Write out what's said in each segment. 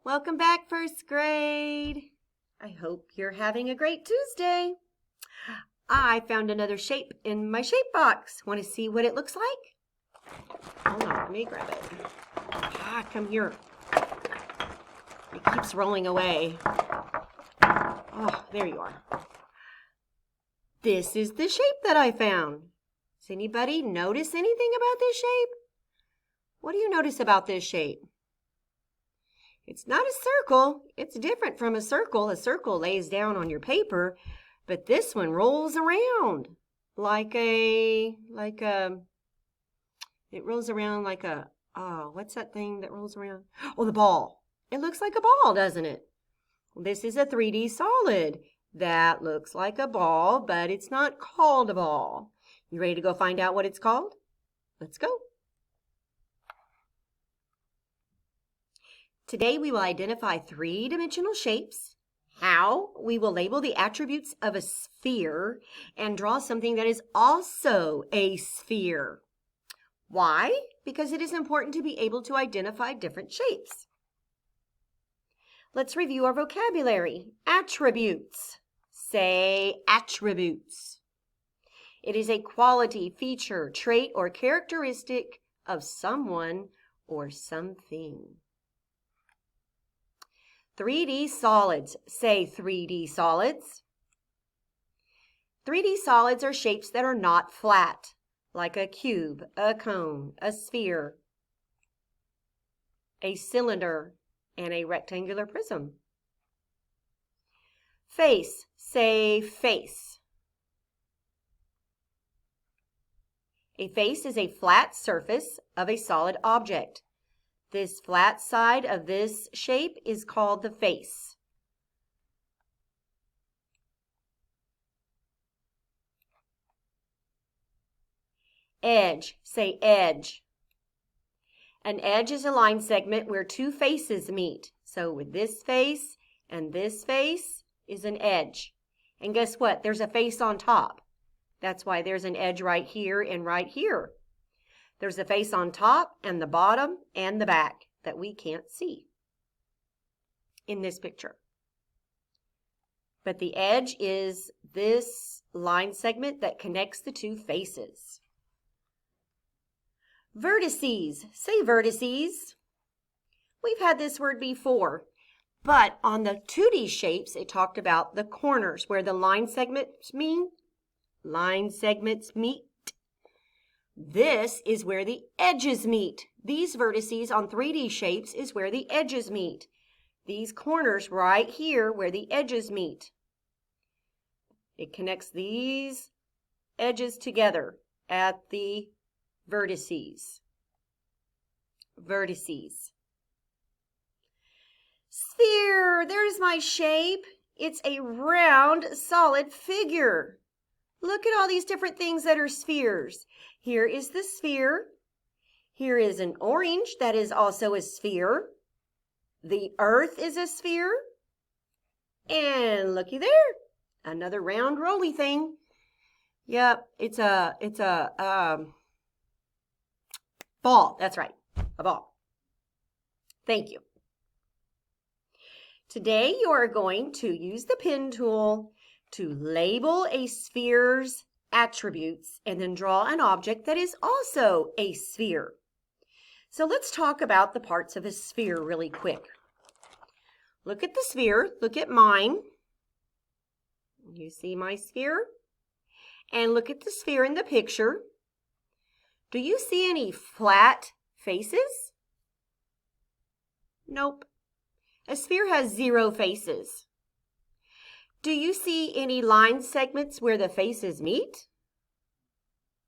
Welcome back, first grade. I hope you're having a great Tuesday. I found another shape in my shape box. Want to see what it looks like? Hold on, let me grab it. Come here. It keeps rolling away. Oh, there you are. This is the shape that I found. Does anybody notice anything about this shape? What do you notice about this shape? It's not a circle. It's different from a circle. A circle lays down on your paper, but this one rolls around it rolls around like a, what's that thing that rolls around? Oh, the ball. It looks like a ball, doesn't it? This is a 3D solid that looks like a ball, but it's not called a ball. You ready to go find out what it's called? Let's go. Today we will identify three-dimensional shapes, how we will label the attributes of a sphere, and draw something that is also a sphere. Why? Because it is important to be able to identify different shapes. Let's review our vocabulary. Attributes. Say attributes. It is a quality, feature, trait, or characteristic of someone or something. 3D solids. Say 3D solids. 3D solids are shapes that are not flat, like a cube, a cone, a sphere, a cylinder, and a rectangular prism. Face. Say face. A face is a flat surface of a solid object. This flat side of this shape is called the face. Edge. Say edge. An edge is a line segment where two faces meet. So with this face and this face is an edge. And guess what? There's a face on top. That's why there's an edge right here and right here. There's a face on top and the bottom and the back that we can't see in this picture. But the edge is this line segment that connects the two faces. Vertices. Say vertices. We've had this word before, but on the 2D shapes, it talked about the corners where the line segments meet. This is where the edges meet. These vertices on 3D shapes is where the edges meet. These corners right here where the edges meet. It connects these edges together at the vertices. Vertices. Sphere. There's my shape. It's a round, solid figure. Look at all these different things that are spheres. Here is the sphere. Here is an orange that is also a sphere. The earth is a sphere. And looky there, another round rolly thing. Yep, it's a ball. That's right, a ball. Thank you. Today you are going to use the pen tool to label a sphere's attributes and then draw an object that is also a sphere. So let's talk about the parts of a sphere really quick. Look at the sphere. Look at mine. You see my sphere? And look at the sphere in the picture. Do you see any flat faces? Nope. A sphere has 0 faces. Do you see any line segments where the faces meet?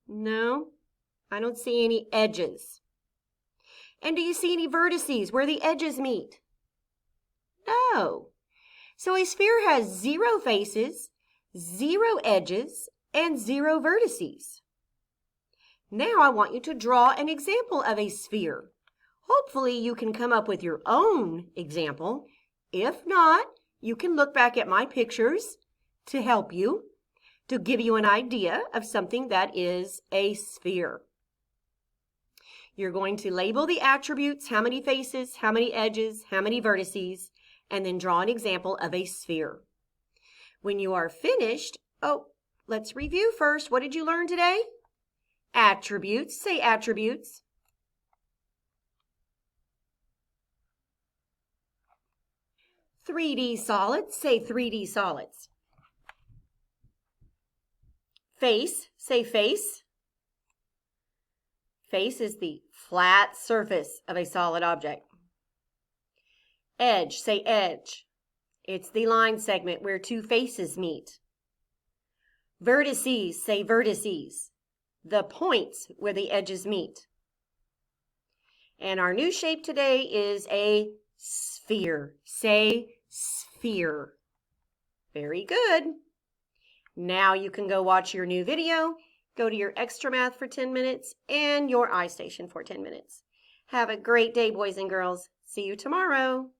No, I don't see any edges. And do you see any vertices where the edges meet? No. So a sphere has 0 faces, 0 edges, and 0 vertices. Now I want you to draw an example of a sphere. Hopefully you can come up with your own example. If not, you can look back at my pictures to help you, to give you an idea of something that is a sphere. You're going to label the attributes, how many faces, how many edges, how many vertices, and then draw an example of a sphere. When you are finished, let's review first. What did you learn today? Attributes, say attributes. "3D solids, say 3D solids. Face, say face. Face is the flat surface of a solid object. Edge, say edge. It's the line segment where two faces meet. Vertices, say vertices. The points where the edges meet. And our new shape today is a sphere. Say sphere. Very good. Now you can go watch your new video, go to your extra math for 10 minutes, and your iStation for 10 minutes. Have a great day, boys and girls. See you tomorrow.